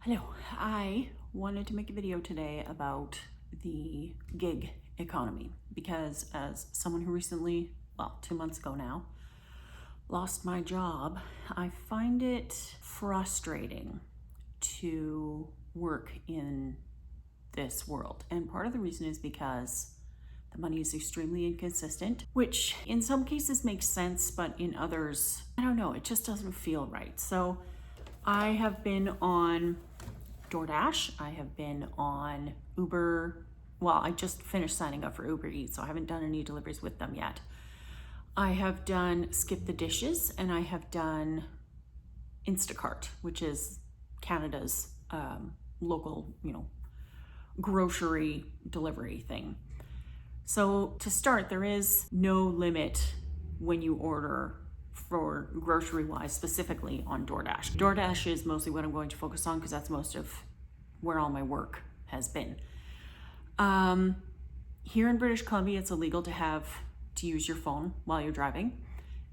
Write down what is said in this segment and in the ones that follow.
Hello, I wanted to make a video today about the gig economy because as someone who recently, 2 months ago now, lost my job, I find it frustrating to work in this world. And part of the reason is because the money is extremely inconsistent, which in some cases makes sense, but in others, I don't know, it just doesn't feel right. So I have been on DoorDash. I have been on Uber. Well, I just finished signing up for Uber Eats, so I haven't done any deliveries with them yet. I have done Skip the Dishes, and I have done Instacart, which is Canada's local, grocery delivery thing. So to start, there is no limit when you order for grocery wise, specifically on DoorDash. DoorDash is mostly what I'm going to focus on because that's most of where all my work has been. Here in British Columbia, it's illegal to use your phone while you're driving.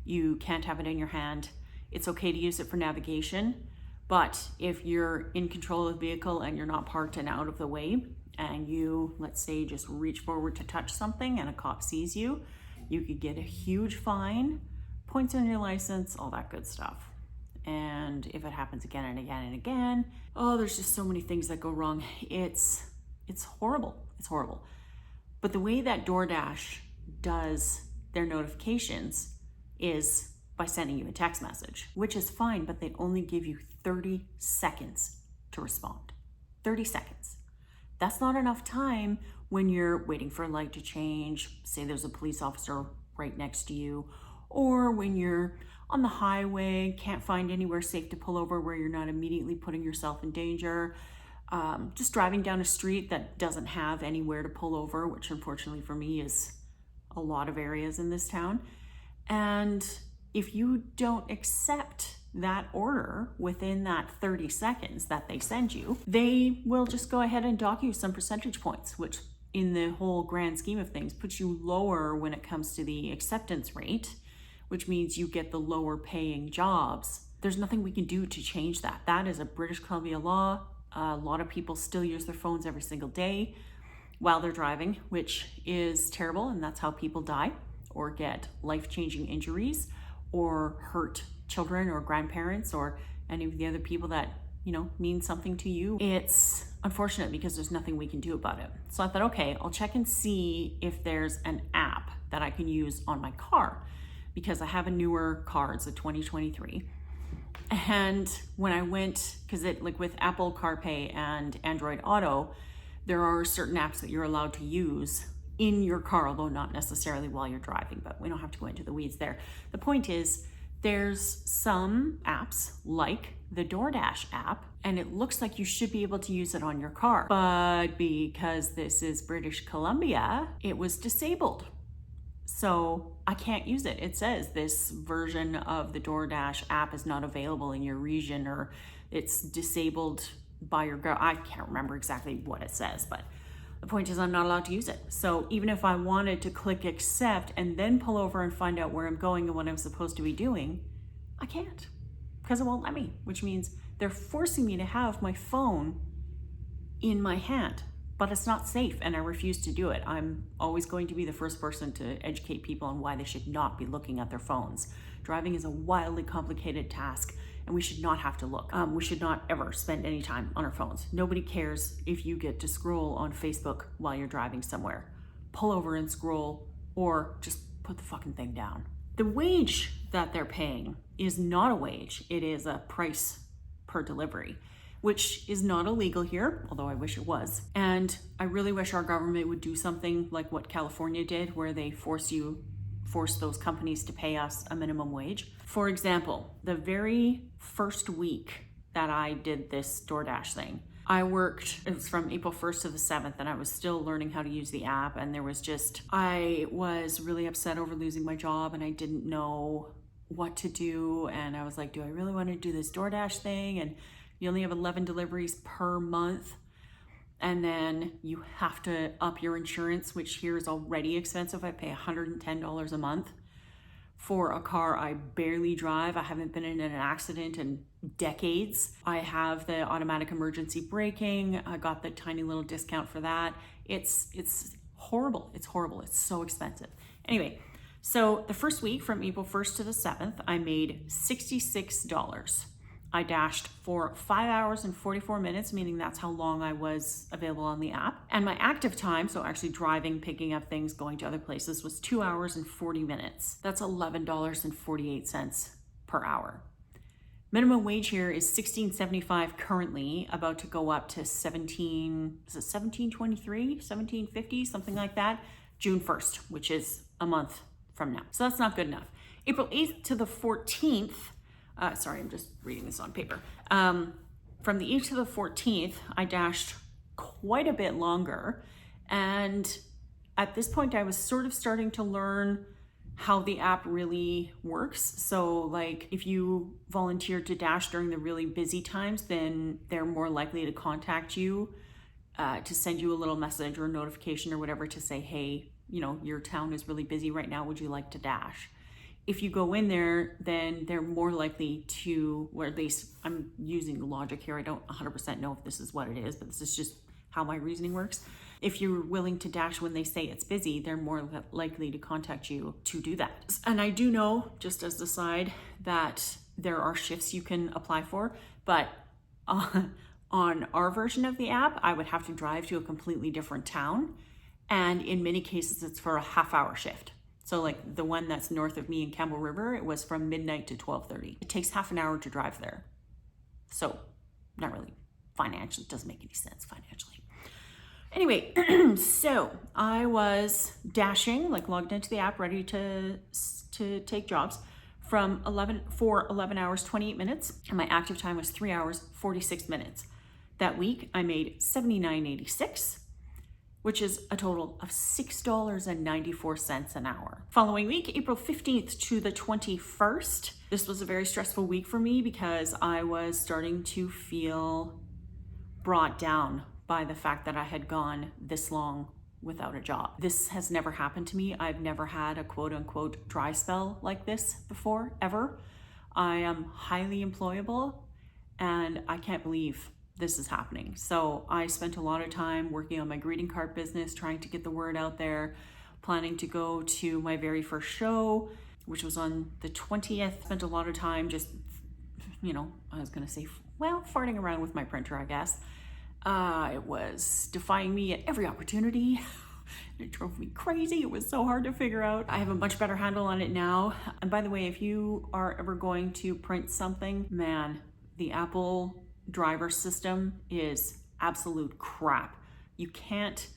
You can't have it in your hand. It's okay to use it for navigation, but if you're in control of the vehicle and you're not parked and out of the way, and you, let's say, just reach forward to touch something and a cop sees you, you could get a huge fine, points on your license, all that good stuff. And if it happens again and again and again, there's just so many things that go wrong. It's horrible. It's horrible. But the way that DoorDash does their notifications is by sending you a text message, which is fine, but they only give you 30 seconds to respond. 30 seconds. That's not enough time when you're waiting for a light to change, say there's a police officer right next to you, or when you're on the highway, can't find anywhere safe to pull over where you're not immediately putting yourself in danger, just driving down a street that doesn't have anywhere to pull over, which unfortunately for me is a lot of areas in this town. And if you don't accept that order within that 30 seconds that they send you, they will just go ahead and dock you some percentage points, which in the whole grand scheme of things puts you lower when it comes to the acceptance rate, which means you get the lower paying jobs. There's nothing we can do to change that. That is a British Columbia law. A lot of people still use their phones every single day while they're driving, which is terrible, and that's how people die or get life-changing injuries or hurt children or grandparents or any of the other people that, mean something to you. It's unfortunate because there's nothing we can do about it. So I thought, okay, I'll check and see if there's an app that I can use on my car because I have a newer car, it's a 2023. And when I went, because with Apple CarPlay and Android Auto, there are certain apps that you're allowed to use in your car, although not necessarily while you're driving, but we don't have to go into the weeds there. The point is, there's some apps like the DoorDash app, and it looks like you should be able to use it on your car. But because this is British Columbia, it was disabled. So I can't use it. It says this version of the DoorDash app is not available in your region, or it's disabled by your I can't remember exactly what it says, but the point is I'm not allowed to use it. So even if I wanted to click accept and then pull over and find out where I'm going and what I'm supposed to be doing, I can't because it won't let me, which means they're forcing me to have my phone in my hand, but it's not safe and I refuse to do it. I'm always going to be the first person to educate people on why they should not be looking at their phones. Driving is a wildly complicated task and we should not have to look. We should not ever spend any time on our phones. Nobody cares if you get to scroll on Facebook while you're driving somewhere. Pull over and scroll, or just put the fucking thing down. The wage that they're paying is not a wage. It is a price per delivery, which is not illegal here, although I wish it was. And I really wish our government would do something like what California did, where they force those companies to pay us a minimum wage. For example, the very first week that I did this DoorDash thing, I worked, it was from April 1st to the 7th, and I was still learning how to use the app. And I was really upset over losing my job and I didn't know what to do. And I was like, do I really want to do this DoorDash thing? And you only have 11 deliveries per month. And then you have to up your insurance, which here is already expensive. I pay $110 a month For a car I barely drive, I haven't been in an accident in decades. I have the automatic emergency braking. I got the tiny little discount for that. It's horrible. It's horrible. It's so expensive. Anyway, so the first week from April 1st to the 7th, I made $66. I dashed for 5 hours and 44 minutes, meaning that's how long I was available on the app. And my active time, so actually driving, picking up things, going to other places, was 2 hours and 40 minutes. That's $11.48 per hour. Minimum wage here is $16.75 currently, about to go up to $17.23, $17.50, something like that, June 1st, which is a month from now. So that's not good enough. April 8th to the 14th, sorry, I'm just reading this on paper. From the 8th to the 14th, I dashed quite a bit longer. And at this point, I was sort of starting to learn how the app really works. So like if you volunteer to dash during the really busy times, then they're more likely to contact you to send you a little message or a notification or whatever to say, hey, you know, your town is really busy right now. Would you like to dash? If you go in there, then they're more likely to, or at least I'm using logic here. I don't 100% know if this is what it is, but this is just how my reasoning works. If you're willing to dash when they say it's busy, they're more likely to contact you to do that. And I do know, just as a side, that there are shifts you can apply for, but on our version of the app, I would have to drive to a completely different town. And in many cases, it's for a half-hour shift. So like the one that's north of me in Campbell River, it was from midnight to 12:30. It takes half an hour to drive there. So not really financially, it doesn't make any sense financially. Anyway, so I was dashing, like logged into the app, ready to take jobs from 11 hours, 28 minutes. And my active time was 3 hours, 46 minutes. That week I made $79.86. which is a total of $6.94 an hour. Following week, April 15th to the 21st, this was a very stressful week for me because I was starting to feel brought down by the fact that I had gone this long without a job. This has never happened to me. I've never had a quote unquote dry spell like this before, ever. I am highly employable and I can't believe this is happening. So I spent a lot of time working on my greeting card business, trying to get the word out there, planning to go to my very first show, which was on the 20th. Spent a lot of time just, you know, I was gonna say, well, farting around with my printer, I guess. It was defying me at every opportunity. It drove me crazy. It was so hard to figure out. I have a much better handle on it now. And by the way, if you are ever going to print something, man, the Apple driver system is absolute crap. You can't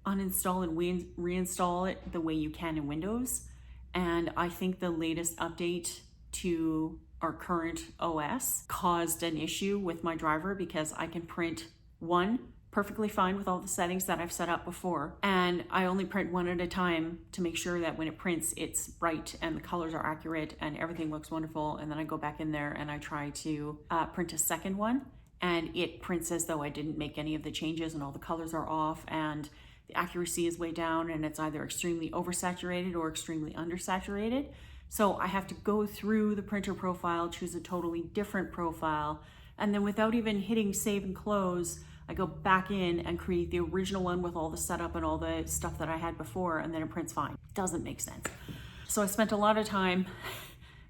uninstall and reinstall it the way you can in Windows. And I think the latest update to our current OS caused an issue with my driver because I can print one perfectly fine with all the settings that I've set up before. And I only print one at a time to make sure that when it prints, it's bright and the colors are accurate and everything looks wonderful. And then I go back in there and I try to print a second one and it prints as though I didn't make any of the changes and all the colors are off and the accuracy is way down and it's either extremely oversaturated or extremely undersaturated. So I have to go through the printer profile, choose a totally different profile, and then without even hitting save and close, I go back in and create the original one with all the setup and all the stuff that I had before, and then it prints fine. Doesn't make sense. So I spent a lot of time,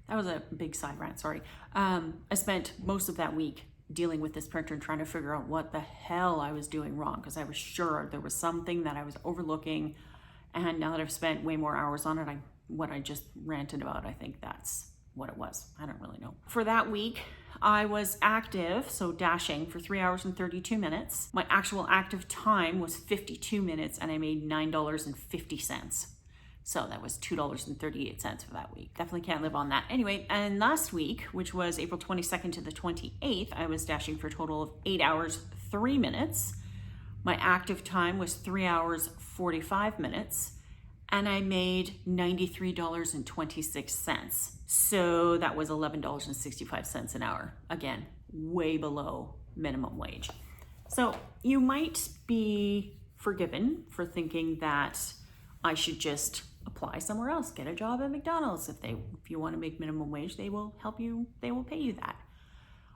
that was a big side rant, sorry. I spent most of that week dealing with this printer and trying to figure out what the hell I was doing wrong, because I was sure there was something that I was overlooking. And now that I've spent way more hours on it, what I just ranted about, I think that's what it was. I don't really know. For that week, I was active, so dashing, for 3 hours and 32 minutes. My actual active time was 52 minutes and I made $9.50. So that was $2.38 for that week. Definitely can't live on that. Anyway, and last week, which was April 22nd to the 28th, I was dashing for a total of 8 hours, 3 minutes. My active time was 3 hours, 45 minutes. And I made $93.26. So that was $11.65 an hour. Again, way below minimum wage. So you might be forgiven for thinking that I should just apply apply somewhere else, get a job at McDonald's. If you want to make minimum wage, they will help you, they will pay you that.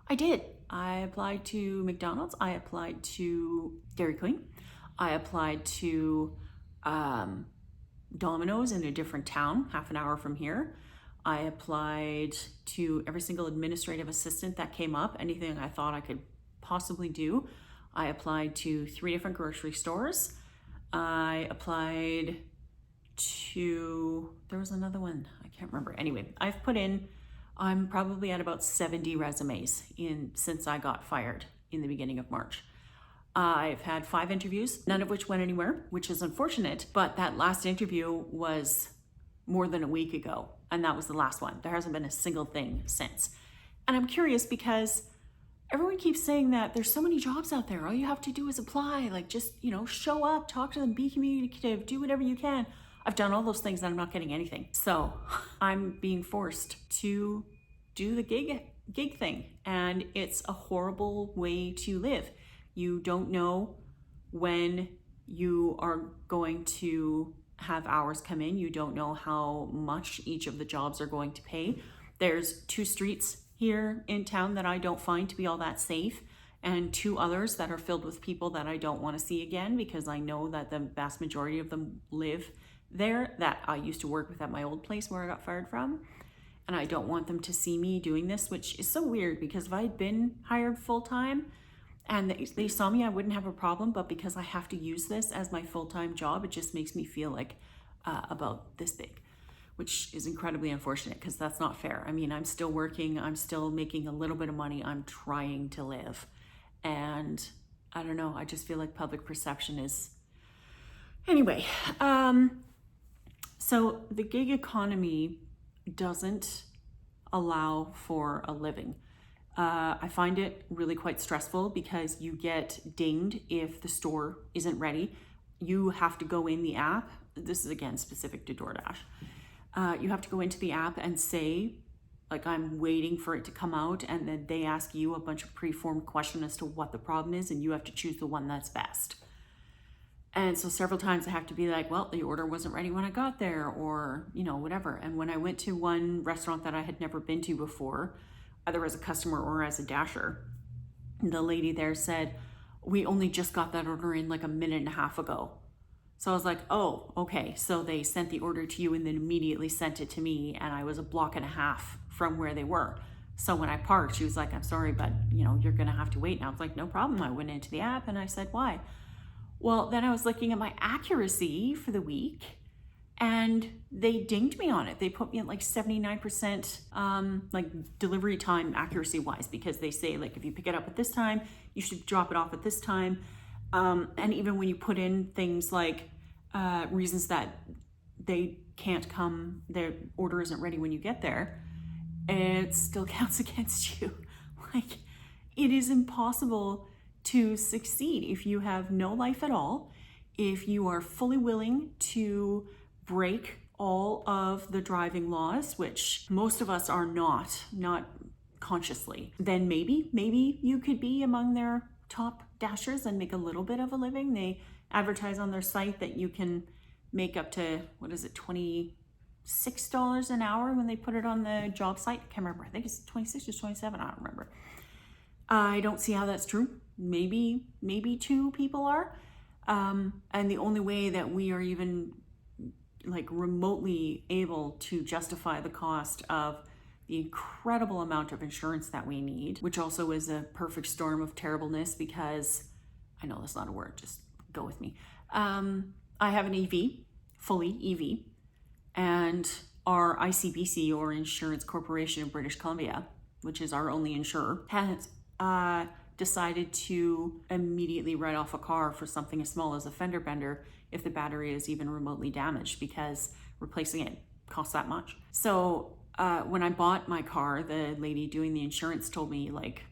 I did. I applied to McDonald's. I applied to Dairy Queen. I applied to Domino's in a different town, half an hour from here. I applied to every single administrative assistant that came up, anything I thought I could possibly do. I applied to 3 different grocery stores. I applied to, there was another one, I can't remember. Anyway, I'm probably at about 70 resumes since I got fired in the beginning of March. I've had 5 interviews, none of which went anywhere, which is unfortunate, but that last interview was more than a week ago, and that was the last one. There hasn't been a single thing since. And I'm curious because everyone keeps saying that there's so many jobs out there. All you have to do is apply, like just, show up, talk to them, be communicative, do whatever you can. I've done all those things and I'm not getting anything. So I'm being forced to do the gig thing, and it's a horrible way to live. You don't know when you are going to have hours come in. You don't know how much each of the jobs are going to pay. There's 2 streets here in town that I don't find to be all that safe, and 2 others that are filled with people that I don't want to see again, because I know that the vast majority of them live there that I used to work with at my old place where I got fired from. And I don't want them to see me doing this, which is so weird because if I had been hired full-time and they saw me, I wouldn't have a problem. But because I have to use this as my full-time job, it just makes me feel like about this big, which is incredibly unfortunate because that's not fair. I mean, I'm still working, I'm still making a little bit of money, I'm trying to live. And I don't know, I just feel like public perception is... Anyway, so the gig economy doesn't allow for a living. I find it really quite stressful because you get dinged if the store isn't ready. You have to go in the app. This is again specific to DoorDash. You have to go into the app and say, like, I'm waiting for it to come out, and then they ask you a bunch of pre-formed questions as to what the problem is, and you have to choose the one that's best. And so several times I have to be like, well, the order wasn't ready when I got there, or, whatever. And when I went to one restaurant that I had never been to before, either as a customer or as a dasher, the lady there said, we only just got that order in like a minute and a half ago. So I was like, oh, okay. So they sent the order to you and then immediately sent it to me, and I was a block and a half from where they were. So when I parked, she was like, I'm sorry, but you're gonna have to wait. And I was like, no problem. I went into the app and I said, why? Well, then I was looking at my accuracy for the week and they dinged me on it. They put me at like 79% like delivery time accuracy wise, because they say like if you pick it up at this time, you should drop it off at this time. And even when you put in things like reasons that they can't come, their order isn't ready when you get there, it still counts against you. Like, it is impossible to succeed if you have no life at all, if you are fully willing to break all of the driving laws, which most of us are not consciously, then maybe you could be among their top dashers and make a little bit of a living. They advertise on their site that you can make up to, $26 an hour when they put it on the job site. I can't remember. I think it's 26 or 27. I don't remember. I don't see how that's true. Maybe 2 people are. And the only way that we are even like remotely able to justify the cost of the incredible amount of insurance that we need, which also is a perfect storm of terribleness because I know that's not a word, just go with me. I have an EV, fully EV, and our ICBC, or Insurance Corporation of British Columbia, which is our only insurer, has decided to immediately write off a car for something as small as a fender bender if the battery is even remotely damaged, because replacing it costs that much. So when I bought my car, the lady doing the insurance told me, like,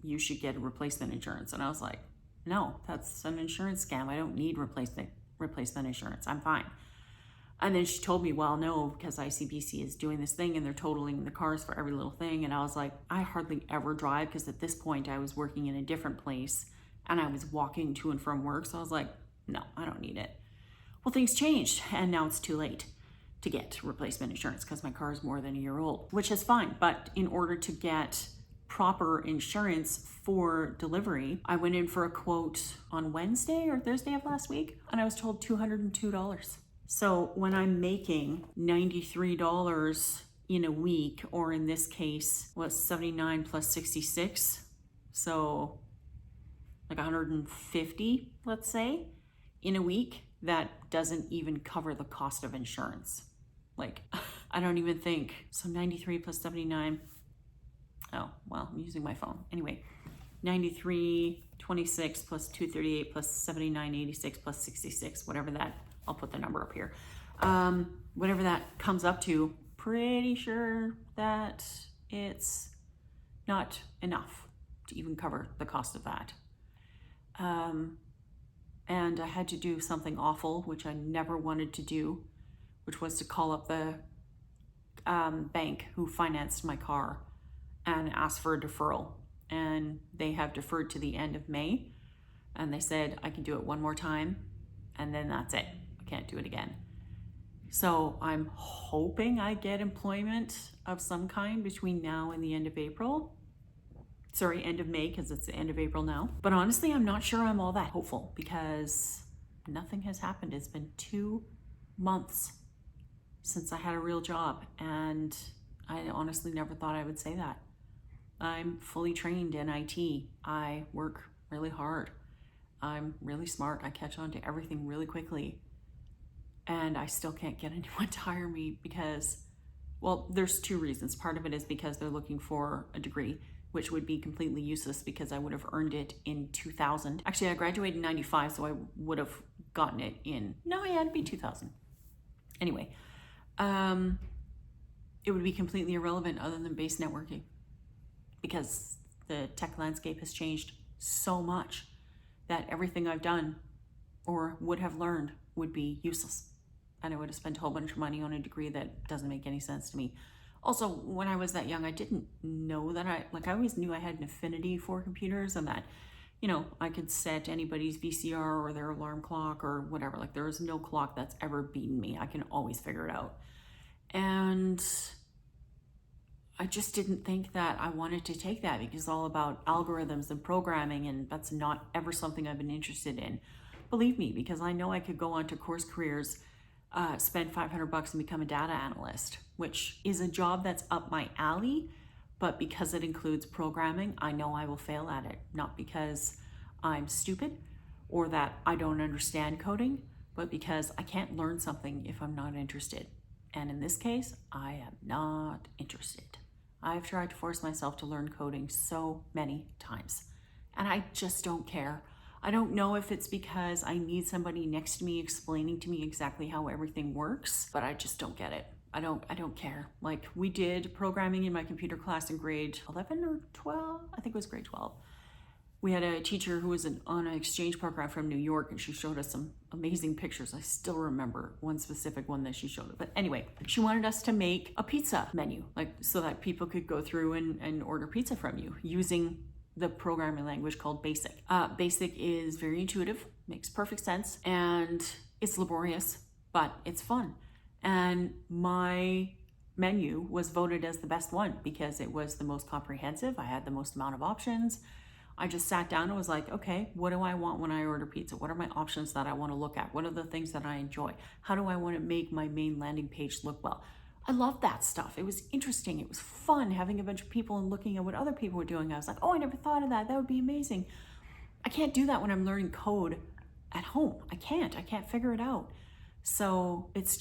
you should get a replacement insurance. And I was like, no, that's an insurance scam. I don't need replacement insurance. I'm fine. And then she told me, well, no, because ICBC is doing this thing and they're totaling the cars for every little thing. And I was like, I hardly ever drive, because at this point I was working in a different place and I was walking to and from work. So I was like, no, I don't need it. Well, things changed and now it's too late to get replacement insurance because my car is more than a year old, which is fine. But in order to get proper insurance for delivery, I went in for a quote on Wednesday or Thursday of last week, and I was told $202. So when I'm making $93 in a week, or in this case was 79 plus 66, so like 150, let's say, in a week, that doesn't even cover the cost of insurance. Like, I don't even think, so 93 plus 79, oh, well, I'm using my phone. Anyway, 93.26 plus 238 plus 79.86 plus 66, whatever that, I'll put the number up here. Whatever that comes up to, pretty sure that it's not enough to even cover the cost of that. And I had to do something awful, which I never wanted to do, which was to call up the bank who financed my car and ask for a deferral. And they have deferred to the end of May. And they said, I can do it one more time, and then that's it. I can't do it again. So I'm hoping I get employment of some kind between now and the end of April. Sorry, end of May, because it's the end of April now. But honestly, I'm not sure I'm all that hopeful because nothing has happened. It's been 2 months since I had a real job, and I honestly never thought I would say that. I'm fully trained in IT. I work really hard. I'm really smart. I catch on to everything really quickly. And I still can't get anyone to hire me because, well, there's 2 reasons. Part of it is because they're looking for a degree, which would be completely useless because I would have earned it in 2000. Actually, I graduated in 95, so I would have gotten it in, no, yeah, it'd be 2000. Anyway, it would be completely irrelevant other than base networking because the tech landscape has changed so much that everything I've done or would have learned would be useless. And I would have spent a whole bunch of money on a degree that doesn't make any sense to me. Also, when I was that young, I didn't know that I always knew I had an affinity for computers and that, you know, I could set anybody's VCR or their alarm clock or whatever. Like, there is no clock that's ever beaten me. I can always figure it out. And I just didn't think that I wanted to take that because it's all about algorithms and programming, and that's not ever something I've been interested in. Believe me, because I know I could go on to Course Careers, spend $500 and become a data analyst, which is a job that's up my alley, but because it includes programming, I know I will fail at it. Not because I'm stupid or that I don't understand coding, but because I can't learn something if I'm not interested. And in this case, I am not interested. I've tried to force myself to learn coding so many times, and I just don't care. I don't know if it's because I need somebody next to me explaining to me exactly how everything works, but I just don't get it. I don't care. Like, we did programming in my computer class in grade 11 or 12. I think it was grade 12. We had a teacher who was on an exchange program from New York, and she showed us some amazing pictures. I still remember one specific one that she showed. But anyway, she wanted us to make a pizza menu, like so that people could go through and order pizza from you using the programming language called BASIC. BASIC is very intuitive, makes perfect sense, and it's laborious, but it's fun. And my menu was voted as the best one because it was the most comprehensive. I had the most amount of options. I just sat down and was like, okay, what do I want when I order pizza? What are my options that I want to look at? What are the things that I enjoy? How do I want to make my main landing page look well? I love that stuff. It was interesting. It was fun having a bunch of people and looking at what other people were doing. I was like, oh, I never thought of that. That would be amazing. I can't do that when I'm learning code at home. I can't figure it out. So it's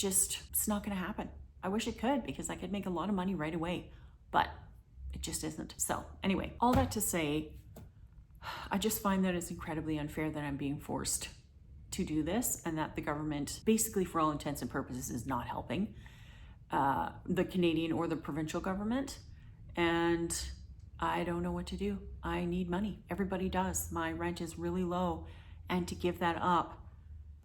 not going to happen. I wish it could because I could make a lot of money right away, but it just isn't. So anyway, all that to say, I just find that it's incredibly unfair that I'm being forced to do this and that the government, basically for all intents and purposes, is not helping the Canadian or the provincial government. And I don't know what to do. I need money. Everybody does. My rent is really low. And to give that up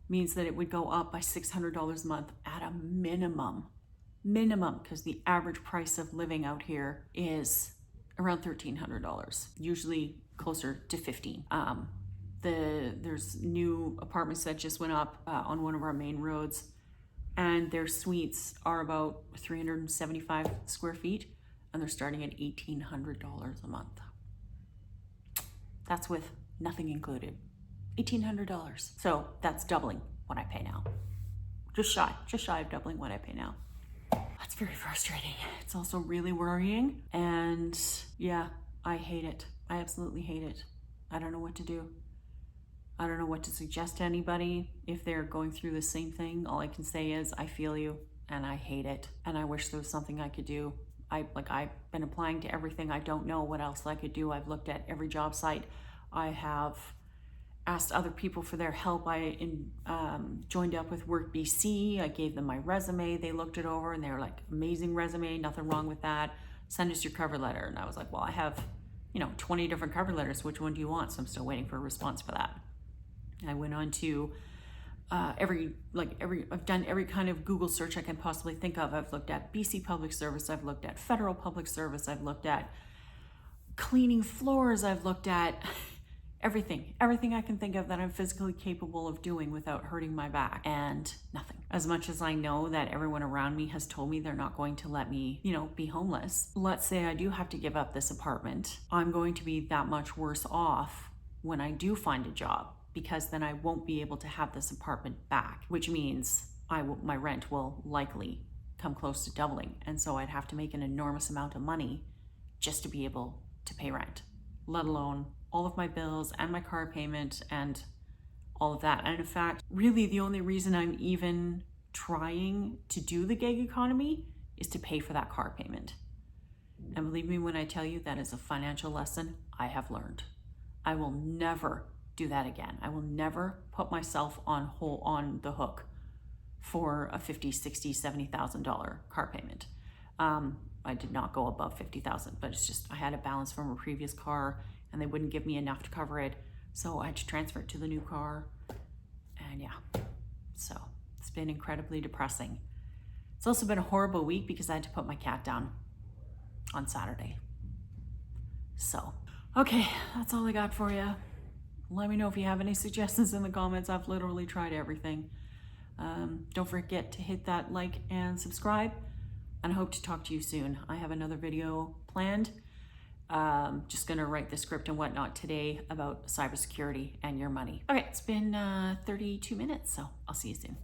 means that it would go up by $600 a month at a minimum, because the average price of living out here is around $1,300, usually closer to $1,500. There's new apartments that just went up on one of our main roads, and their suites are about 375 square feet, and they're starting at $1,800 a month. That's with nothing included. $1,800. So that's doubling what I pay now. Just shy of doubling what I pay now. That's very frustrating. It's also really worrying. And yeah, I hate it. I absolutely hate it. I don't know what to do. I don't know what to suggest to anybody if they're going through the same thing. All I can say is I feel you and I hate it. And I wish there was something I could do. I've been applying to everything. I don't know what else I could do. I've looked at every job site. I have asked other people for their help. I joined up with Work BC. I gave them my resume. They looked it over and they were like, amazing resume, nothing wrong with that. Send us your cover letter. And I was like, well, I have, 20 different cover letters. Which one do you want? So I'm still waiting for a response for that. I went on to I've done every kind of Google search I can possibly think of. I've looked at BC Public Service. I've looked at Federal Public Service. I've looked at cleaning floors. I've looked at everything I can think of that I'm physically capable of doing without hurting my back, and nothing. As much as I know that everyone around me has told me they're not going to let me, be homeless. Let's say I do have to give up this apartment. I'm going to be that much worse off when I do find a job, because then I won't be able to have this apartment back, which means my rent will likely come close to doubling. And so I'd have to make an enormous amount of money just to be able to pay rent, let alone all of my bills and my car payment and all of that. And in fact, really the only reason I'm even trying to do the gig economy is to pay for that car payment. And believe me when I tell you, that is a financial lesson I have learned. I will never do that again. I will never put myself on the hook for a $50,000, $60,000, $70,000 car payment. I did not go above $50,000, but it's just I had a balance from a previous car and they wouldn't give me enough to cover it, so I had to transfer it to the new car. And yeah, so it's been incredibly depressing. It's also been a horrible week because I had to put my cat down on Saturday. So, okay, that's all I got for you. Let me know if you have any suggestions in the comments. I've literally tried everything. Don't forget to hit that like and subscribe, and I hope to talk to you soon. I have another video planned. Just gonna write the script and whatnot today about cybersecurity and your money. Okay, it's been 32 minutes, so I'll see you soon.